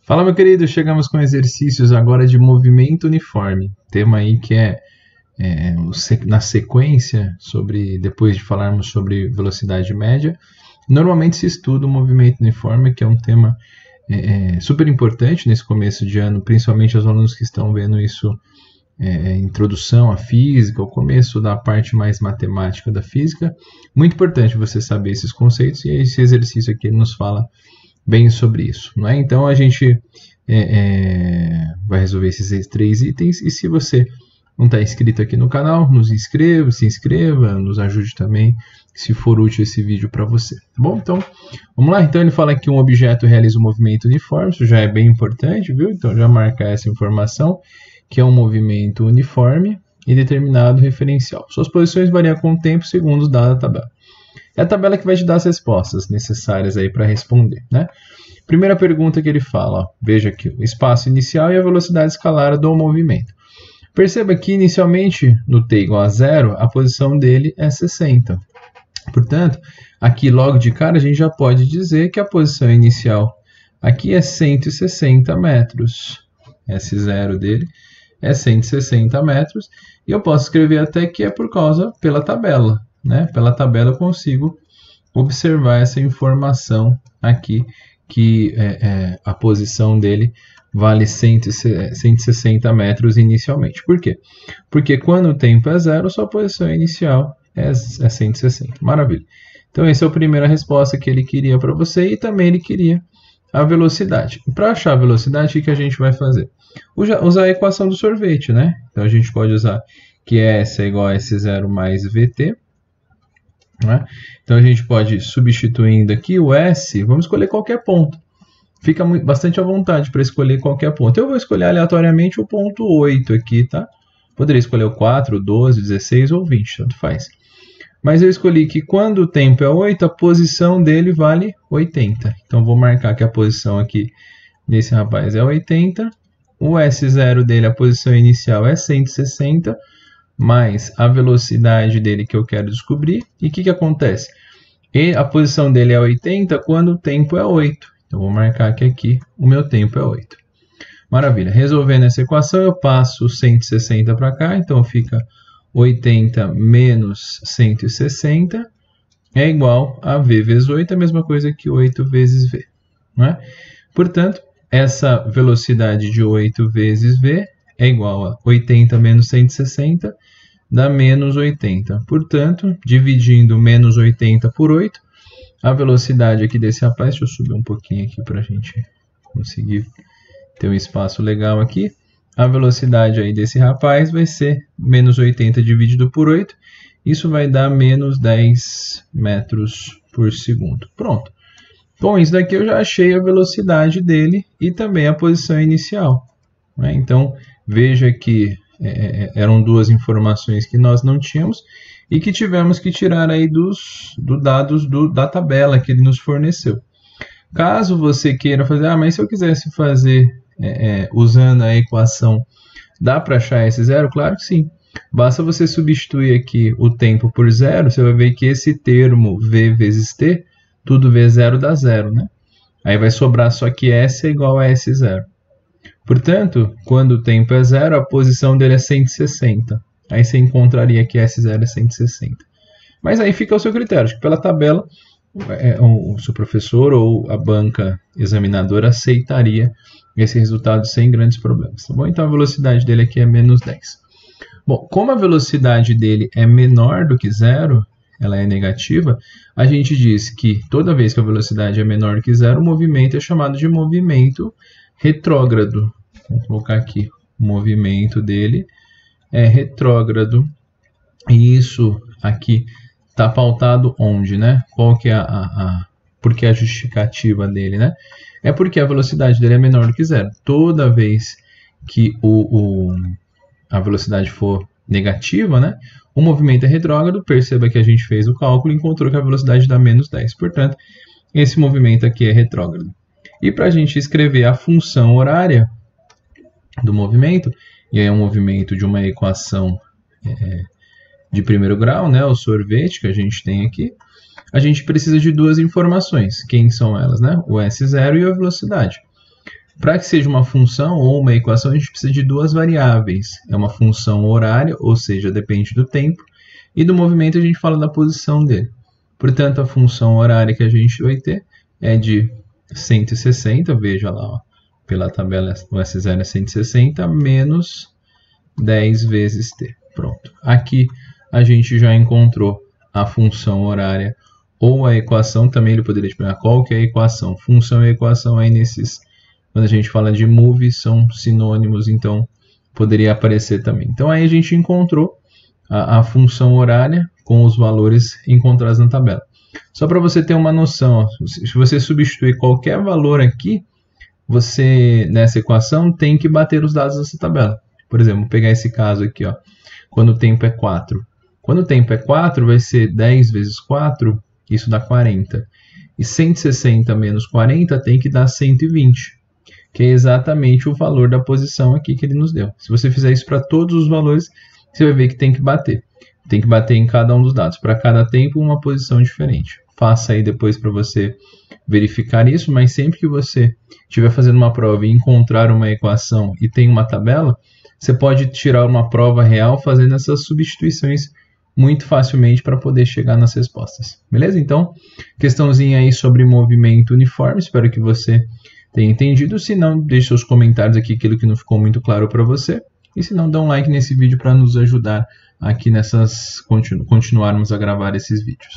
Fala, meu querido, chegamos com exercícios agora de movimento uniforme, tema aí que na sequência, depois de falarmos sobre velocidade média, normalmente se estuda o movimento uniforme, que é um tema super importante nesse começo de ano, principalmente os alunos que estão vendo isso, introdução à física, o começo da parte mais matemática da física. Muito importante você saber esses conceitos, e esse exercício aqui nos fala bem sobre isso, não é? Então a gente vai resolver esses 3 itens, e se você não está inscrito aqui no canal, se inscreva, nos ajude também, se for útil esse vídeo para você, tá bom? Então, vamos lá. Então ele fala que um objeto realiza um movimento uniforme, isso já é bem importante, viu? Então já marca essa informação, que é um movimento uniforme e determinado referencial. Suas posições variam com o tempo segundo os dados da tabela. É a tabela que vai te dar as respostas necessárias aí para responder, né? Primeira pergunta que ele fala, ó, veja aqui, o espaço inicial e a velocidade escalar do movimento. Perceba que inicialmente no t igual a 0, a posição dele é 60. Portanto, aqui logo de cara a gente já pode dizer que a posição inicial aqui é 160 metros. Esse 0 dele é 160 metros. E eu posso escrever até que é pela tabela, né? Pela tabela eu consigo observar essa informação aqui, que a posição dele vale 160 metros inicialmente. Por quê? Porque quando o tempo é 0, sua posição inicial é 160. Maravilha. Então, essa é a primeira resposta que ele queria para você, e também ele queria a velocidade. Para achar a velocidade, o que a gente vai fazer? Usar a equação do sorvete, né? Então, a gente pode usar que S é igual a S0 mais VT. Né? Então, a gente pode, substituindo aqui o S, vamos escolher qualquer ponto. Fica bastante à vontade para escolher qualquer ponto. Eu vou escolher aleatoriamente o ponto 8 aqui, tá? Poderia escolher o 4, o 12, 16 ou 20, tanto faz. Mas eu escolhi que quando o tempo é 8, a posição dele vale 80. Então, vou marcar que a posição aqui desse rapaz é 80. O S0 dele, a posição inicial é 160, mais a velocidade dele que eu quero descobrir. E o que acontece? A posição dele é 80 quando o tempo é 8. Então, vou marcar que aqui o meu tempo é 8. Maravilha. Resolvendo essa equação, eu passo 160 para cá. Então, fica 80 menos 160 é igual a V vezes 8, a mesma coisa que 8 vezes V. Não é? Portanto, essa velocidade de 8 vezes V é igual a 80 menos 160, dá menos 80. Portanto, dividindo menos 80 por 8, a velocidade aqui desse rapaz, deixa eu subir um pouquinho aqui para a gente conseguir ter um espaço legal aqui. A velocidade aí desse rapaz vai ser menos 80 dividido por 8. Isso vai dar menos 10 metros por segundo. Pronto. Com isso daqui eu já achei a velocidade dele e também a posição inicial. Né? Então, veja que eram duas informações que nós não tínhamos e que tivemos que tirar aí dos dados da tabela que ele nos forneceu. Caso você queira fazer, mas se eu quisesse fazer usando a equação, dá para achar esse 0? Claro que sim. Basta você substituir aqui o tempo por 0, você vai ver que esse termo V vezes T, tudo V0 dá 0, né? Aí vai sobrar só que S é igual a S0. Portanto, quando o tempo é 0, a posição dele é 160. Aí você encontraria que S0 é 160. Mas aí fica ao seu critério. Acho que pela tabela, o seu professor ou a banca examinadora aceitaria esse resultado sem grandes problemas. Tá bom? Então a velocidade dele aqui é menos 10. Bom, como a velocidade dele é menor do que 0, ela é negativa, a gente diz que toda vez que a velocidade é menor do que 0, o movimento é chamado de movimento retrógrado. Vou colocar aqui, o movimento dele é retrógrado. E isso aqui está pautado onde, né? Qual que é por que a justificativa dele, né? É porque a velocidade dele é menor do que 0. Toda vez que a velocidade for negativa, né? O movimento é retrógrado. Perceba que a gente fez o cálculo e encontrou que a velocidade dá menos 10. Portanto, esse movimento aqui é retrógrado. E para a gente escrever a função horária do movimento, e aí é um movimento de uma equação de primeiro grau, né, o sorvete que a gente tem aqui, a gente precisa de duas informações. Quem são elas? Né? O S0 e a velocidade. Para que seja uma função ou uma equação, a gente precisa de duas variáveis. É uma função horária, ou seja, depende do tempo, e do movimento a gente fala da posição dele. Portanto, a função horária que a gente vai ter é de 160, veja lá, ó, pela tabela o S0 é 160, menos 10 vezes t. Pronto. Aqui a gente já encontrou a função horária ou a equação. Também ele poderia te perguntar qual que é a equação. Função e equação aí nesses, quando a gente fala de move, são sinônimos, então poderia aparecer também. Então aí a gente encontrou a função horária com os valores encontrados na tabela. Só para você ter uma noção, ó, se você substituir qualquer valor aqui, você nessa equação tem que bater os dados dessa tabela. Por exemplo, vou pegar esse caso aqui, ó, quando o tempo é 4. Quando o tempo é 4, vai ser 10 vezes 4, isso dá 40. E 160 menos 40 tem que dar 120, que é exatamente o valor da posição aqui que ele nos deu. Se você fizer isso para todos os valores, você vai ver que tem que bater. Tem que bater em cada um dos dados. Para cada tempo, uma posição diferente. Faça aí depois para você verificar isso, mas sempre que você estiver fazendo uma prova e encontrar uma equação e tem uma tabela, você pode tirar uma prova real fazendo essas substituições muito facilmente para poder chegar nas respostas. Beleza? Então, questãozinha aí sobre movimento uniforme. Espero que você tenha entendido. Se não, deixe seus comentários aqui, aquilo que não ficou muito claro para você. E se não, dá um like nesse vídeo para nos ajudar aqui nessas continuarmos a gravar esses vídeos.